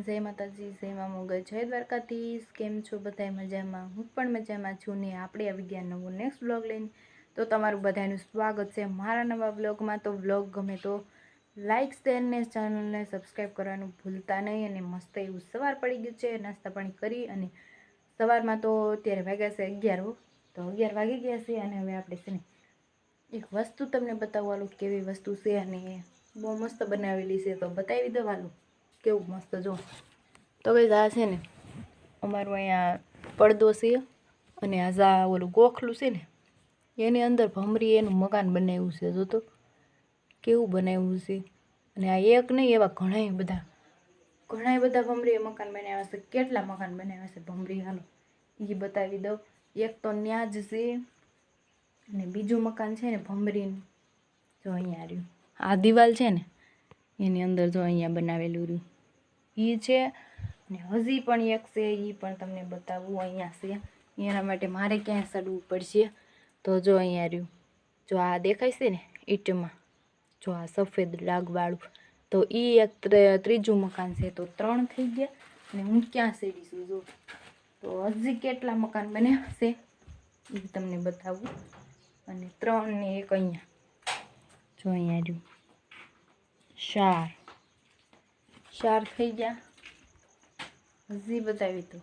જય માતાજી, જય મા મોગલ, જય દ્વારકાધીશ। કેમ છો બધા? મજામાં? હું પણ મજામાં છું ને આપણે આવી ગયા નવો નેક્સ્ટ વ્લોગ લઈને। તો તમારું બધાનું સ્વાગત છે મારા નવા વ્લોગમાં। તો વ્લોગ ગમે તો લાઇક શેર ને ચેનલને સબસ્ક્રાઈબ કરવાનું ભૂલતા નહીં। અને મસ્ત એવું સવાર પડી ગયું છે, નાસ્તા પાણી કરી અને સવારમાં તો અત્યારે વાગ્યા છે 11। તો 11 વાગી ગયા છે અને હવે આપણે છે ને એક વસ્તુ તમને બતાવવાનું કેવી વસ્તુ છે અને બહુ મસ્ત બનાવેલી છે, તો બતાવી દેવાનું કેવું મસ્ત જો। તો ભાઈ આ છે ને અમારું અહીંયા પડદો છે અને આ ઓલું ગોખલું છે ને એની અંદર ભમરી એનું મકાન બનાવ્યું છે। જો તો કેવું બનાવ્યું છે। અને આ એક નહીં, એવા ઘણા બધા ભમરીએ મકાન બનાવ્યા છે। કેટલા મકાન બનાવ્યા છે ભમરી, હાલો એ બતાવી દઉં। એક તો ન્યા જ છે અને બીજું મકાન છે ને ભમરીનું જો અહીંયા રહ્યું, આ દિવાલ છે ને એની અંદર જો અહીંયા બનાવેલું રહ્યું એ છે। અને હજી પણ એક છે, એ પણ તમને બતાવું અહીંયા છે। એના માટે મારે ક્યાંય ચડવું પડશે। તો જો અહીંયા રહ્યું, જો આ દેખાય છે ને ઈંટમાં, જો આ સફેદ ડાઘવાળું, તો એ એક ત્રીજું મકાન છે। તો 3 થઈ ગયા અને હું ક્યાં ચડીશું જો। તો હજી કેટલા મકાન બન્યા છે એ તમને બતાવું। અને 3 ને 1 અહીંયા જો અહીંયા રહ્યું 4 થઈ ગયા। હજી બતાવી તો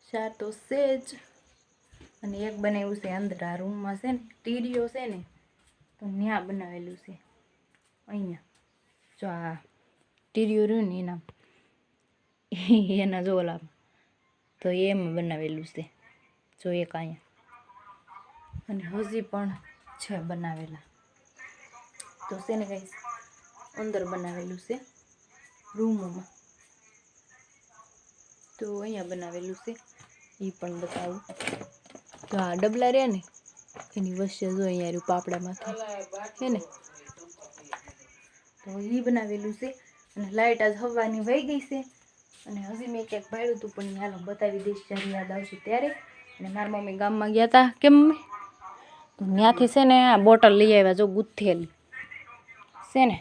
4 તો છે જ। અને એક બનાવ્યું છે અંદર આ રૂમમાં છે ને ટીડીઓ છે ને, તો ત્યાં બનાવેલું છે અહીંયા જો આ ટીડીઓ રહ્યું ને એના જો ઓલા, તો એમાં બનાવેલું છે જો એક અહીંયા। અને હજી પણ છે બનાવેલા, તો છે ને કઈ અંદર બનાવેલું છે રૂમોમાં, તો અહીંયા બનાવેલું છે એ પણ બતાવું। તો આ ડબલા રહ્યા ને એની વચ્ચે જો અહીંયા રહ્યું પાપડામાંથી છે ને, તો એ બનાવેલું છે। અને લાઇટ આજ હવાની વહી ગઈ છે અને હજી મેં ક્યાંક ભાડ્યું હતું પણ હાલો બતાવી દઈશ જ્યારે યાદ આવશે ત્યારે। અને મારા મમ્મી ગામમાં ગયા હતા, કેમ મમ્મી? તો ત્યાંથી છે ને આ બોટલ લઈ આવ્યા જો, ગુથેલી છે ને,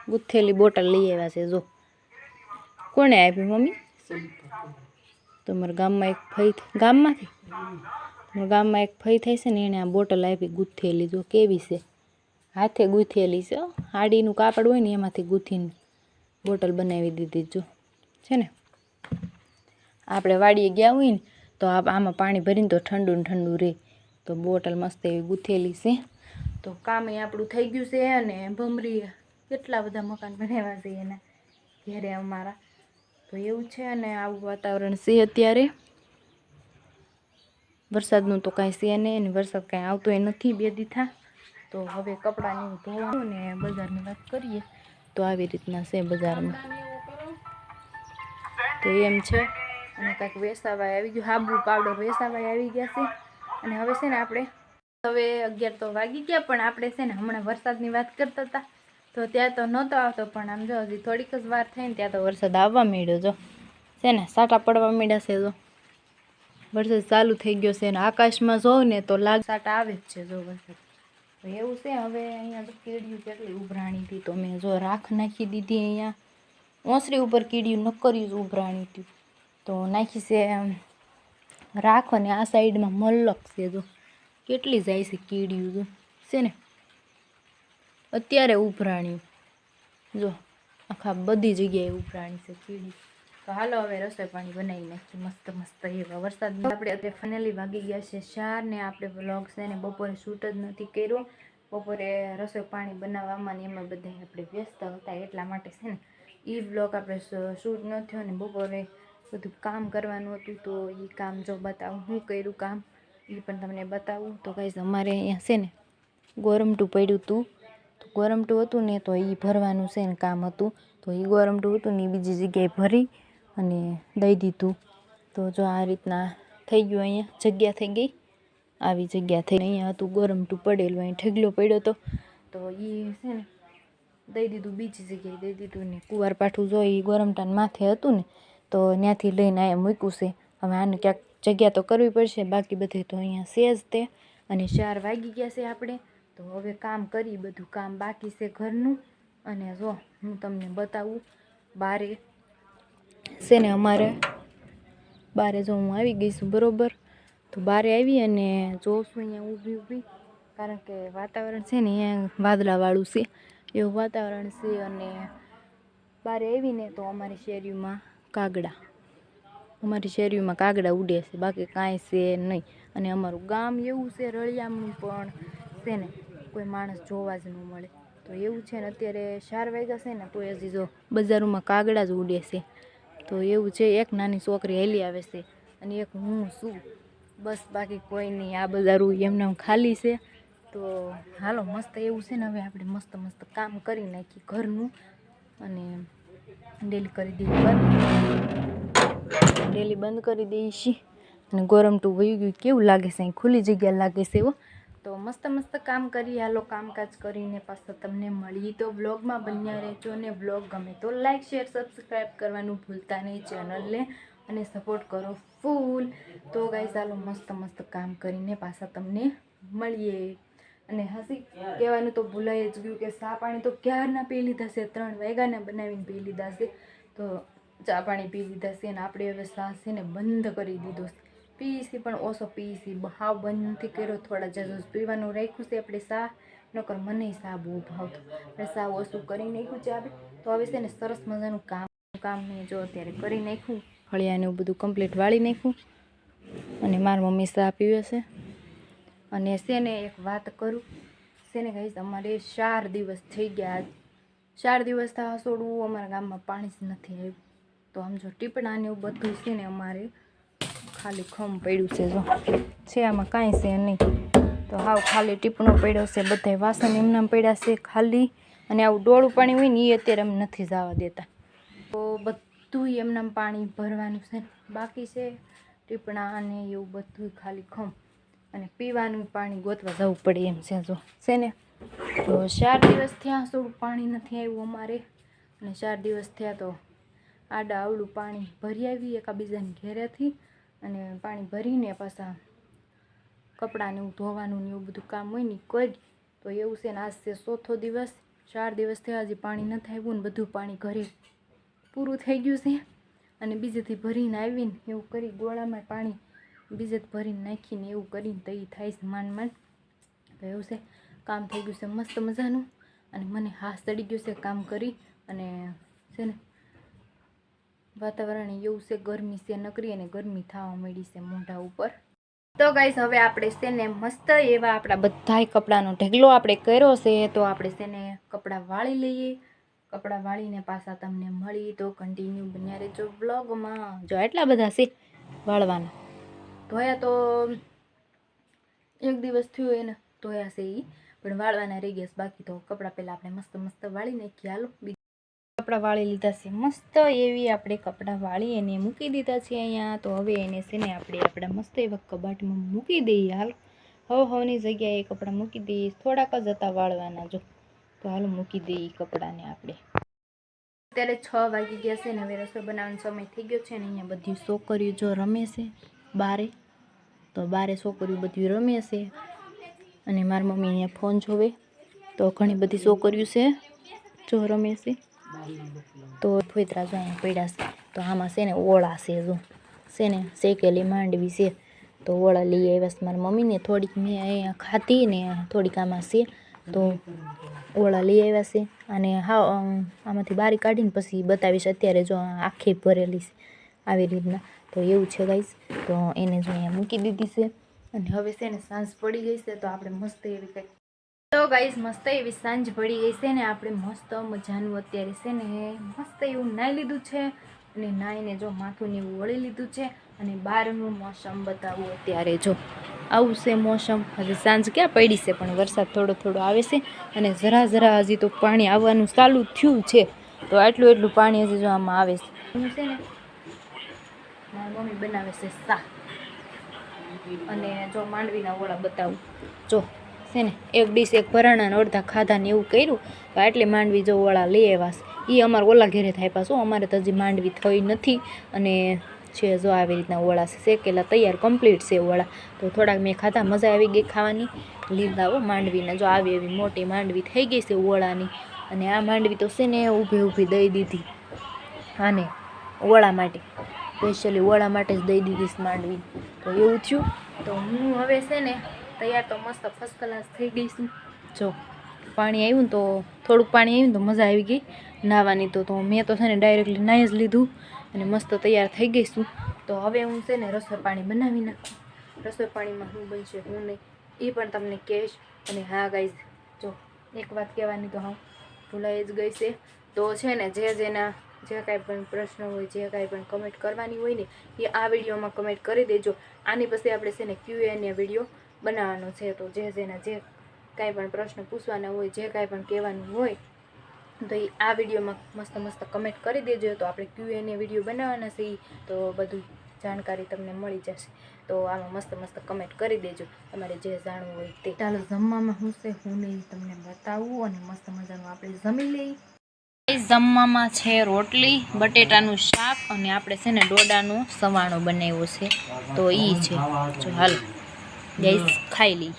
ગુથેલી બોટલ લઈ આવ્યા છે જો। કોણે આપી મમ્મી? તમારા ગામમાં એક ફઈ, ગામમાં એક ફઈ થાય છે ને એને આ બોટલ આપી ગુથેલી, જો કેવી છે, હાથે ગૂંથેલી છે। હાડીનું કાપડ હોય ને એમાંથી ગૂંથીને બોટલ બનાવી દીધી જો છે ને। આપણે વાડીએ ગયા હોય ને તો આમાં પાણી ભરીને તો ઠંડુ ને ઠંડુ રહે, તો બોટલ મસ્ત એવી ગૂંથેલી છે। તો કામ એ આપણું થઈ ગયું છે અને ભમરી કેટલા બધા મકાન બનાવ્યા છે એના ઘેરે અમારા, તો એવું છે। અને આવું વાતાવરણ છે અત્યારે, વરસાદનું તો કાંઈ છે નહીં અને વરસાદ કાંઈ આવતોય નથી 2 દીથા। તો હવે કપડાને ધોવાનું ને બજારની વાત કરીએ તો આવી રીતના છે બજારમાં, તો એમ છે। અને કાંઈક વેસાવાય આવી ગયું, હાબુ પાવડર વેસાવાય આવી ગયા છે। અને હવે છે ને આપણે હવે 11 તો વાગી ગયા, પણ આપણે છે ને હમણાં વરસાદની વાત કરતા હતા તો ત્યાં તો નહોતો આવતો, પણ આમ જો હજી થોડીક જ વાર થઈને ત્યાં તો વરસાદ આવવા માંડ્યો જો છે ને, સાટા પડવા માંડ્યા છે જો, વરસાદ ચાલુ થઈ ગયો છે। અને આકાશમાં જોઉં ને તો સાટા આવે જ છે જો વરસાદ, તો એવું છે। હવે અહીંયા તો કીડીયું કેટલી ઉભરાણી હતી, તો મેં જો રાખ નાખી દીધી અહીંયા ઓસરી ઉપર, કીડીયું નક્કર્યું જ ઉભરાણી હતી તો નાખી છે રાખ। અને આ સાઈડમાં મલક છે જો કેટલી જાય છે કીડીયું જો છે ને, અત્યારે ઉભરાણી જો આખા બધી જગ્યાએ ઉભરાણી છે કીડી। તો હાલો હવે રસોઈ પાણી બનાવી નાખીએ મસ્ત મસ્ત એવા। વરસાદ આપણે અત્યારે ફાઇનલી વાગી ગયા છે 4 ને આપણે વ્લોગ છે ને બપોરે શૂટ જ નથી કર્યો, બપોરે રસોઈ પાણી બનાવવામાં ને એમાં બધા આપણે વ્યસ્ત હતા એટલા માટે છે ને એ વ્લોગ આપણે શૂટ ન થયો। ને બપોરે બધું કામ કરવાનું હતું તો એ કામ જો બતાવું હું કર્યું કામ એ પણ તમને બતાવું। તો ગાઈસ અમારે અહીંયા છે ને ગોરમટું પડ્યું હતું, તો ગોરમટું હતું ને તો એ ભરવાનું છે ને કામ હતું, તો એ ગોરમટું હતું ને એ બીજી જગ્યાએ ભરી અને દઈ દીધું। તો જો આ રીતના થઈ ગયું, અહીંયા જગ્યા થઈ ગઈ, આવી જગ્યા થઈ। અહીંયા હતું ગોરમટું પડેલું, અહીં ઠેગલો પડ્યો હતો તો એ છે ને દઈ દીધું, બીજી જગ્યાએ દઈ દીધું। ને કુવાર પાઠું જો એ ગોરમટાને માથે હતું ને તો ત્યાંથી લઈને અહીંયા મૂક્યું છે। હવે આને ક્યાંક જગ્યા તો કરવી પડશે, બાકી બધે તો અહીંયા છે જ તે। અને 4 વાગી ગયા છે આપણે, તો હવે કામ કરી, બધું કામ બાકી છે ઘરનું। અને જો હું તમને બતાવું બારે છે ને અમારે બારે જો હું આવી ગઈ છું બરાબર. તો બારે આવી અને જોઉં છું અહીંયા ઊભી કારણ કે વાતાવરણ છે ને અહીંયા વાદળાવાળું છે એવું વાતાવરણ છે. અને બારે આવીને તો અમારી શેરીમાં કાગડા ઉડે છે, બાકી કાંઈ છે નહીં. અને અમારું ગામ એવું છે રળિયામણું પણ છે ને કોઈ માણસ જોવા જ ન મળે. તો એવું છે ને અત્યારે 4 વાગ્યા છે ને તો હજી જો બજારોમાં કાગડા જ ઉડે છે. તો એવું છે. એક નાની છોકરી હેલી આવે છે અને એક હું છું બસ, બાકી કોઈ નહીં. આ બજારું એમનામ ખાલી છે. તો હાલો મસ્ત એવું છે ને હવે આપણે મસ્ત કામ કરી નાખીએ ઘરનું અને ડેલી કરી દઈએ ડેલી બંધ કરી દઈએ છીએ. અને ગોરમટું વયું ગયું કેવું લાગે છે, અહીં ખુલ્લી જગ્યા લાગે છે એવું. તો મસ્ત કામ કરી. હાલો કામકાજ કરીને પાછા તમને મળી. તો વ્લોગમાં બન્યા રહેજો ને વ્લોગ ગમે તો લાઈક શેર સબસ્ક્રાઈબ કરવાનું ભૂલતા નહીં ચેનલને અને સપોર્ટ કરો ફૂલ. તો ગાઈસ હાલો મસ્ત કામ કરીને પાછા તમને મળીએ. અને હસી કહેવાનું તો ભૂલાઈ જ ગયું કે ચા પાણી તો ક્યારના પી લીધા છે, 3 વાગ્યાના બનાવીને પી લીધા છે. તો ચા પાણી પી લીધા છે અને આપણે હવે ચા છે ને બંધ કરી દીધો છે. પીસી પણ ઓછો પીસી, હાવ બંધ નથી કર્યો. થોડા જજુસ પીવાનું રાખ્યું છે આપણે ચા, નકર મને ચા બહુ ભાવતો. આપણે ચા ઓછું કરી નાખ્યું ચા. તો હવે છે ને સરસ મજાનું કામ મેં જો અત્યારે કરી નાખ્યું. ફળિયાને એવું બધું કમ્પ્લીટ વાળી નાખ્યું. અને મારી મમ્મી ચા પીવે છે. અને છે ને એક વાત કરું છે ને ગાઈસ, અમારે 4 દિવસ થઈ ગયા. 4 દિવસ થવા છોડવું અમારા ગામમાં પાણી જ નથી આવ્યું. તો આમ જો ટીપણા ને એવું બધું છે ને અમારે ખાલી ખમ પડ્યું છે. જો છે આમાં કાંઈ છે નહીં. તો હાવ ખાલી ટીપણો પડ્યો છે. બધાય વાસણ એમનામ પડ્યા છે ખાલી. અને આવું ડોળું પાણી હોય ને એ અત્યારે અમે નથી જવા દેતા. તો બધું એમનામ પાણી ભરવાનું છે બાકી છે. ટીપણા અને એવું બધું ખાલી ખમ. અને પીવાનું પાણી ગોતવા જવું પડે એમ છે. જો છે ને તો 4 દિવસ થયા થોડું પાણી નથી આવ્યું અમારે. અને 4 દિવસ થયા તો આડા આવડું પાણી ભરી આવી એકાબીજાની ઘેરેથી. અને પાણી ભરીને પાછા કપડાને એવું ધોવાનું ને એવું બધું કામ હોય ને કરી. તો એવું છે ને આજ છે 4થો દિવસ. 4 દિવસ થયા હજી પાણી નથી આવ્યું ને બધું પાણી ઘરે પૂરું થઈ ગયું છે. અને બીજેથી ભરીને આવીને એવું કરી ગોળામાં પાણી બીજેથી ભરીને નાખીને એવું કરીને તો એ થાય છે માંડ. તો એવું છે કામ થઈ ગયું છે મસ્ત મજાનું. અને મને હાથ ચડી ગયું છે કામ કરી. અને છે ને વાતાવરણ એવું છે ગરમી છે નકરી અને ગરમી થવા માંડી છે મોઢા ઉપર. તો ગાઈસ હવે આપણે છે ને મસ્ત એવા આપણા બધાય કપડાનો ઢગલો આપણે કર્યો છે. તો આપણે છે ને કપડાં વાળી લઈએ. કપડાં વાળીને પાછા તમને મળી. તો કન્ટિન્યુ બન્યા રહેજો બ્લોગમાં. જો એટલા બધા છે વાળવાના. ધોયા તો 1 દિવસ થયો એને ધોયા છે એ, પણ વાળવાના રહી ગયા. બાકી તો કપડાં પહેલાં આપણે મસ્ત વાળી નાખીએ. હાલો કપડાં વાળી લીધા છે મસ્ત એવી. આપણે કપડાં વાળી એને મૂકી દીધા છે અહીંયા. તો હવે એને છે ને આપણે આપણા મસ્ત એવા કબાટમાં મૂકી દઈએ. હાલ હવની જગ્યાએ કપડાં મૂકી દઈએ. થોડાક જ હતા વાળવાના જો. તો હાલો મૂકી દઈએ કપડાંને આપણે. અત્યારે 6 વાગી ગયા છે ને હવે રસોઈ બનાવવાનો સમય થઈ ગયો છે. ને અહીંયા બધી છોકરીઓ જો રમે છે બારે. તો બારે છોકરીઓ બધી રમે છે. અને મારી મમ્મી અહીંયા ફોન જોવે. તો ઘણી બધી છોકરીઓ છે જો રમે છે. તો ફોતરા જો અહીંયા પડ્યા છે. તો આમાં છે ને ઓળા છે જો છે ને શેકેલી માંડવી છે. તો ઓળા લઈ આવ્યા છે મારી મમ્મીને. થોડીક મેં અહીંયા ખાધી ને થોડીક આમાં છે. તો ઓળા લઈ આવ્યા છે. અને હા આમાંથી બારી કાઢીને પછી બતાવીશ. અત્યારે જો આખી ભરેલી છે આવી રીતના. તો એવું છે ગાઈસ. તો એને જો અહીંયા મૂકી દીધી છે. અને હવે છે ને સાંજ પડી ગઈ છે. તો આપણે મસ્ત એવી કંઈક તો ગાઈસ મસ્ત એવી સાંજ પડી ગઈ છે ને આપણે મસ્ત મજાનું અત્યારે છે ને મસ્ત એવું નાહી લીધું છે. અને નાહીને જો માથું ને એવું વળી લીધું છે. અને બહારનું મોસમ બતાવું અત્યારે જો આવું છે મોસમ. હજી સાંજ ક્યાં પડી છે પણ વરસાદ થોડો આવે છે. અને જરા હજી તો પાણી આવવાનું ચાલુ થયું છે. તો એટલું પાણી હજી જો આમાં આવે છે. છે ને મારી મમ્મી બનાવે છે શાક. અને જો માંડવીના ઓળા બતાવું જો છે ને એક ડીશ એક ભરાણા અડધા ખાધા ને એવું કર્યું. તો આટલી માંડવી જો ઓળા લઈ આવ્યા છે. એ અમારે ઓલા ઘેરે થાય પાછું. અમારે તો હજી માંડવી થઈ નથી. અને છે જો આવી રીતના ઓળા છે શેકેલા તૈયાર કમ્પ્લીટ છે ઓળા. તો થોડાક મેં ખાધા મજા આવી ગઈ ખાવાની. લીધા માંડવીને જો આવી એવી મોટી માંડવી થઈ ગઈ છે ઓળાની. અને આ માંડવી તો છે ને ઊભી દઈ દીધી આને. ઓળા માટે, સ્પેશિયલી ઓળા માટે જ દઈ દીધીશ માંડવી. તો એવું થયું. તો હું હવે છે ને તૈયાર તો મસ્ત ફર્સ્ટ ક્લાસ થઈ ગઈ છું. જો પાણી આવ્યું ને તો થોડુંક પાણી આવ્યું ને તો મજા આવી ગઈ નાહવાની. તો મેં તો છે ને ડાયરેક્ટલી નાહી જ લીધું અને મસ્ત તૈયાર થઈ ગઈ છું. તો હવે હું છે ને રસોઈ પાણી બનાવી નાખું. રસોઈ પાણીમાં શું બનશે હું નહીં એ પણ તમને કહીશ. અને હા ગાઈઝ, જો એક વાત કહેવાની તો હા ભૂલાઈ જ ગઈ છે. તો છે ને જેના જે કાંઈ પણ પ્રશ્ન હોય, જે કાંઈ પણ કમેન્ટ કરવાની હોય ને એ આ વિડીયોમાં કમેન્ટ કરી દેજો. આની પછી આપણે છે ને Q&A વિડીયો બનાવવાનો છે. તો જેના જે કાંઈ પણ પ્રશ્ન પૂછવાના હોય, જે કાંઈ પણ કહેવાનું હોય તો એ આ વિડીયોમાં મસ્ત મસ્ત કમેન્ટ કરી દેજો. તો આપણે Q&A વિડીયો બનાવવાના છે. તો બધું જાણકારી તમને મળી જશે. તો આમાં મસ્ત મસ્ત કમેન્ટ કરી દેજો તમારે જે જાણવું હોય તે. ચાલો જમવામાં શું છે હું નહીં તમને બતાવું અને મસ્ત મજાનું આપણે જમી લઈએ. જમવામાં છે રોટલી, બટેટાનું શાક અને આપણે છે ને ડોડાનો સવાણો બનાવ્યો છે. તો એ છે. જો હાલો ગાઈસ ખાઈ લઈએ.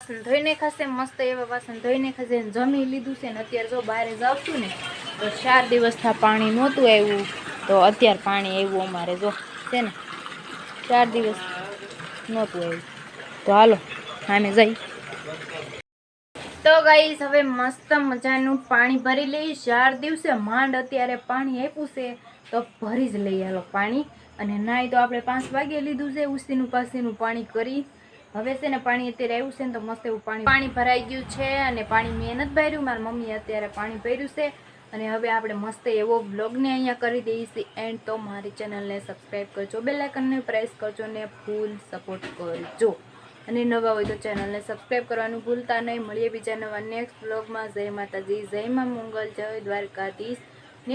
વાસણ ધોઈને ખાશે, મસ્ત એવા વાસણ ધોઈને ખાશે. જમી લીધું છે ને અત્યારે જો બહાર જાવશું ને તો 4 દિવસથી પાણી નહોતું આવ્યું. તો અત્યારે પાણી આવ્યું અમારે જો છે ને 4 દિવસ નહોતું આવ્યું. તો હાલો આમે જઈ. તો ગાઈસ હવે મસ્ત મજાનું પાણી ભરી લઈએ. 4 દિવસે માંડ અત્યારે પાણી આપ્યું છે તો ભરી જ લઈએ હાલો પાણી. અને નાઈ તો આપણે 5 વાગે લીધું છે ઉસીનું પાસીનું પાણી કરી. હવે છે ને પાણી અત્યારે આવ્યું છે ને તો મસ્ત એવું પાણી ભરાઈ ગયું છે. અને પાણી મેં નથી ભર્યું, મારી મમ્મીએ અત્યારે પાણી ભર્યું છે. અને હવે આપણે મસ્ત એવો બ્લોગને અહીંયા કરી દઈએ છીએ એન્ડ. તો મારી ચેનલને સબસ્ક્રાઈબ કરજો, બેલ આઇકનને પ્રેસ કરજો ને ફૂલ સપોર્ટ કરજો. અને નવા હોય તો ચેનલને સબસ્ક્રાઈબ કરવાનું ભૂલતા નહીં. મળીએ બીજા નવા નેક્સ્ટ બ્લોગમાં. જય માતાજી, જય મા મંગલ, જય દ્વારકાધીશ.